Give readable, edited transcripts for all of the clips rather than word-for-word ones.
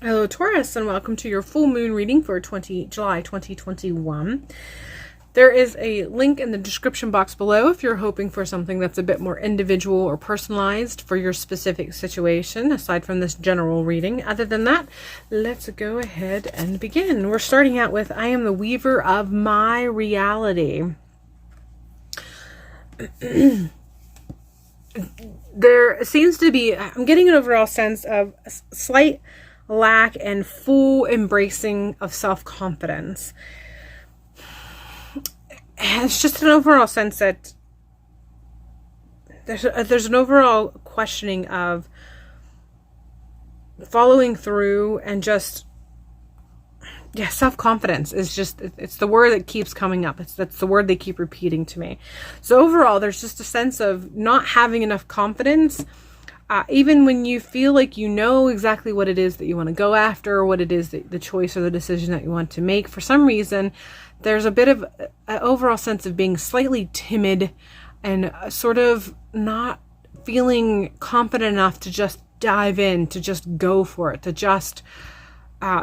Hello Taurus, and welcome to your full moon reading for July 2021. There is a link in the description box below if you're hoping for something that's a bit more individual or personalized for your specific situation, aside from this general reading. Other than that, let's go ahead and begin. We're starting out with I am the weaver of my reality. There seems to be, I'm getting an overall sense of a slight lack and full embracing of self-confidence. It's just an overall sense that there's an overall questioning of following through and just, self-confidence is just, it's the word that keeps coming up. That's the word they keep repeating to me. So overall, there's just a sense of not having enough confidence. Even when you feel like you know exactly what it is that you want to go after, or what it is that the choice or the decision that you want to make, for some reason, there's a bit of an overall sense of being slightly timid and sort of not feeling confident enough to just dive in, to just go for it, to just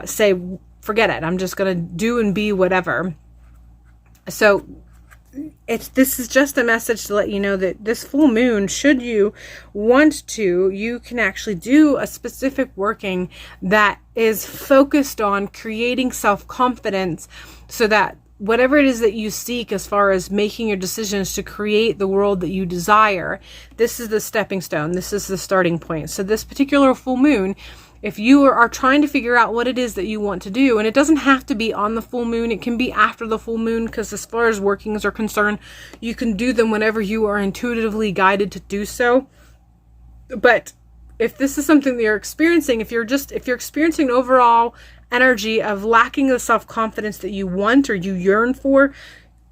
say, forget it, I'm just going to do and be whatever. So this is just a message to let you know that this full moon, should you want to, you can actually do a specific working that is focused on creating self-confidence, so that whatever it is that you seek as far as making your decisions to create the world that you desire, this is the stepping stone. This is the starting point. So this particular full moon, if you are trying to figure out what it is that you want to do, and it doesn't have to be on the full moon, it can be after the full moon, because as far as workings are concerned, you can do them whenever you are intuitively guided to do so. But if this is something that you're experiencing, if you're experiencing an overall energy of lacking the self-confidence that you want or you yearn for,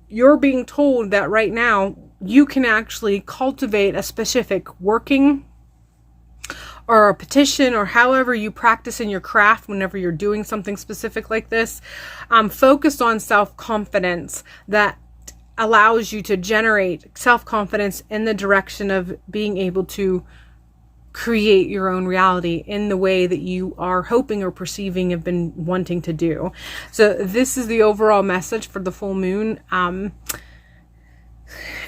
you're being told that right now you can actually cultivate a specific working or a petition, or however you practice in your craft whenever you're doing something specific like this, focused on self-confidence that allows you to generate self-confidence in the direction of being able to create your own reality in the way that you are hoping or perceiving, have been wanting to do. So this is the overall message for the full moon.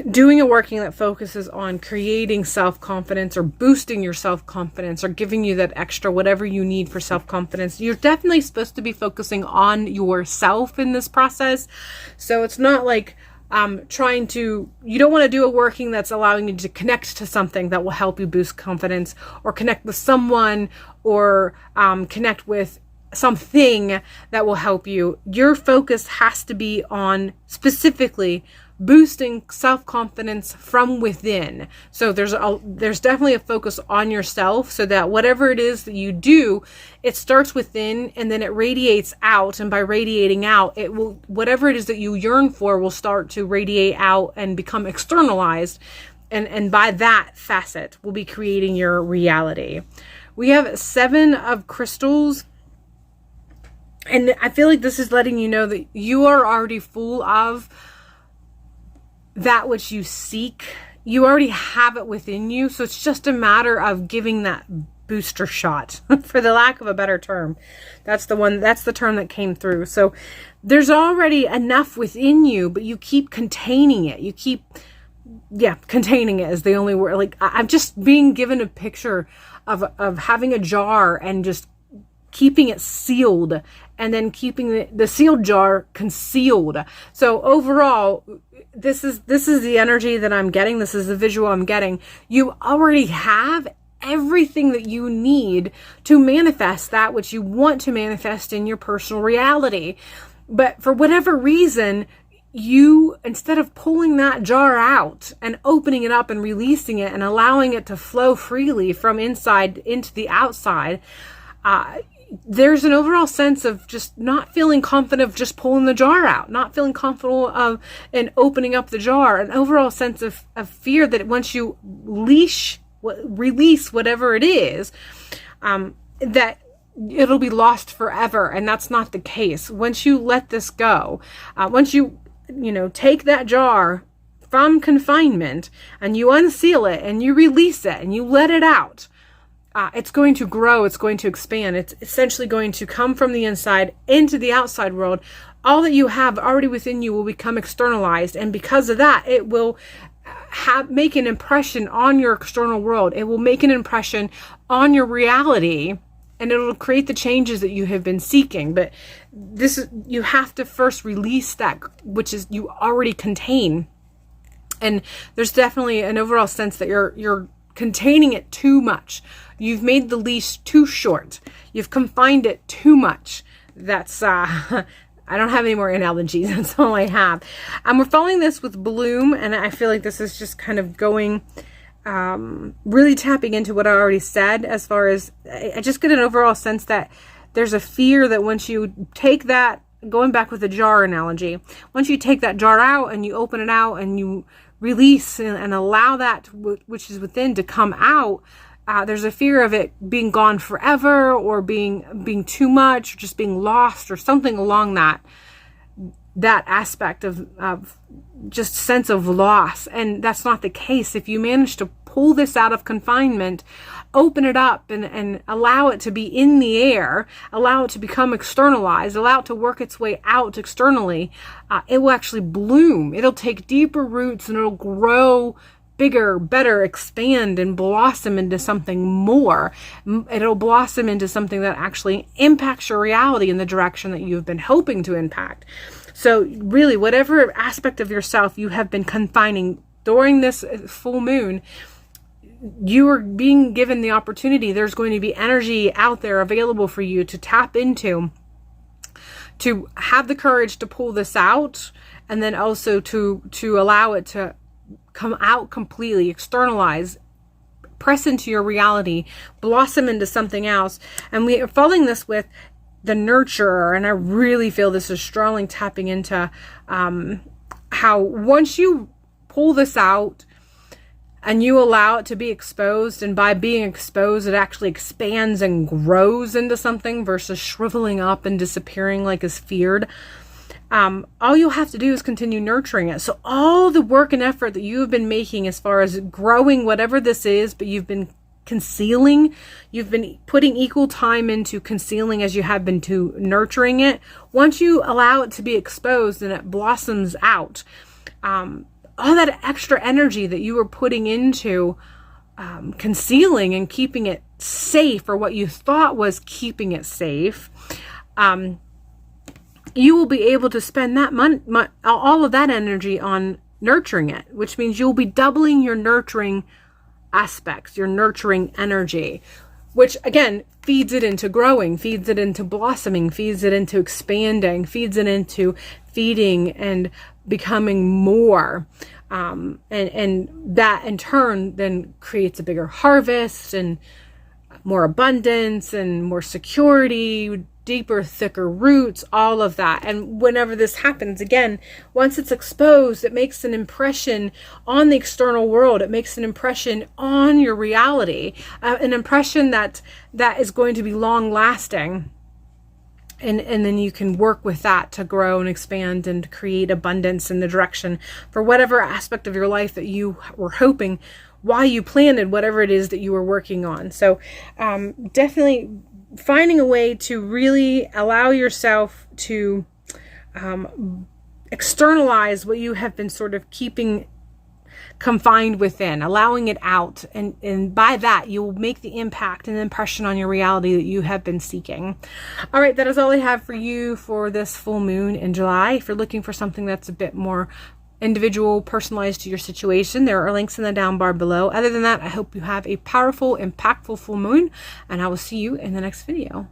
Doing a working that focuses on creating self-confidence or boosting your self-confidence or giving you that extra whatever you need for self-confidence. You're definitely supposed to be focusing on yourself in this process. So it's not like you don't want to do a working that's allowing you to connect to something that will help you boost confidence, or connect with someone, or connect with something that will help you. Your focus has to be on specifically boosting self-confidence from within. So there's definitely a focus on yourself, so that whatever it is that you do, it starts within and then it radiates out. And by radiating out, it will, whatever it is that you yearn for will start to radiate out and become externalized. And by that facet, we'll be creating your reality. We have 7 of crystals. And I feel like this is letting you know that you are already full of that which you seek. You already have it within you. So it's just a matter of giving that booster shot, for the lack of a better term. That's the term that came through. So there's already enough within you, but you keep containing it. Containing it is the only word. Like, I'm just being given a picture of having a jar and just keeping it sealed, and then keeping the sealed jar concealed. So overall, this is the energy that I'm getting. This is the visual I'm getting. You already have everything that you need to manifest that which you want to manifest in your personal reality. But for whatever reason, you, instead of pulling that jar out and opening it up and releasing it and allowing it to flow freely from inside into the outside, there's an overall sense of just not feeling confident of just pulling the jar out, not feeling comfortable in opening up the jar, an overall sense of fear that once you release whatever it is, that it'll be lost forever. And that's not the case. Once you let this go, once you take that jar from confinement and you unseal it and you release it and you let it out, it's going to grow, it's going to expand. It's essentially going to come from the inside into the outside world. All that you have already within you will become externalized. And because of that, it will make an impression on your external world. It will make an impression on your reality, and it'll create the changes that you have been seeking. But you have to first release that which is you already contain. And there's definitely an overall sense that you're containing it too much. You've made the leash too short. You've confined it too much. That's I don't have any more analogies. That's all I have. We're following this with bloom, and I feel like this is just kind of going, really tapping into what I already said, as far as I just get an overall sense that there's a fear that once you take that, going back with the jar analogy, once you take that jar out and you open it out and you release and allow that which is within to come out, there's a fear of it being gone forever, or being too much, or just being lost, or something along that aspect of just sense of loss. And that's not the case. If you manage to pull this out of confinement, open it up and allow it to be in the air, allow it to become externalized, allow it to work its way out externally, it will actually bloom. It'll take deeper roots and it'll grow bigger, better, expand and blossom into something more. It'll blossom into something that actually impacts your reality in the direction that you've been hoping to impact. So really, whatever aspect of yourself you have been confining during this full moon, you are being given the opportunity. There's going to be energy out there available for you to tap into, to have the courage to pull this out, and then also to allow it to come out completely, externalize, press into your reality, blossom into something else. And we are following this with the nurturer, and I really feel this is strongly tapping into how once you pull this out and you allow it to be exposed, and by being exposed it actually expands and grows into something versus shriveling up and disappearing like is feared. All you'll have to do is continue nurturing it. So all the work and effort that you have been making as far as growing whatever this is, but you've been concealing, you've been putting equal time into concealing as you have been to nurturing it. Once you allow it to be exposed and it blossoms out, all that extra energy that you were putting into concealing and keeping it safe, or what you thought was keeping it safe, you will be able to spend that all of that energy on nurturing it, which means you'll be doubling your nurturing aspects, your nurturing energy, which again feeds it into growing, feeds it into blossoming, feeds it into expanding, feeds it into feeding and becoming more. And that in turn then creates a bigger harvest and more abundance and more security, deeper, thicker roots, all of that. And whenever this happens, again, once it's exposed, it makes an impression on the external world. It makes an impression on your reality, an impression that is going to be long lasting. And then you can work with that to grow and expand and create abundance in the direction for whatever aspect of your life that you were hoping while you planted whatever it is that you were working on. So definitely finding a way to really allow yourself to externalize what you have been sort of keeping confined within, allowing it out, and by that you will make the impact and impression on your reality that you have been seeking. All right, that is all I have for you for this full moon in July. If you're looking for something that's a bit more individual, personalized to your situation, there are links in the down bar below. Other than that, I hope you have a powerful, impactful full moon, and I will see you in the next video.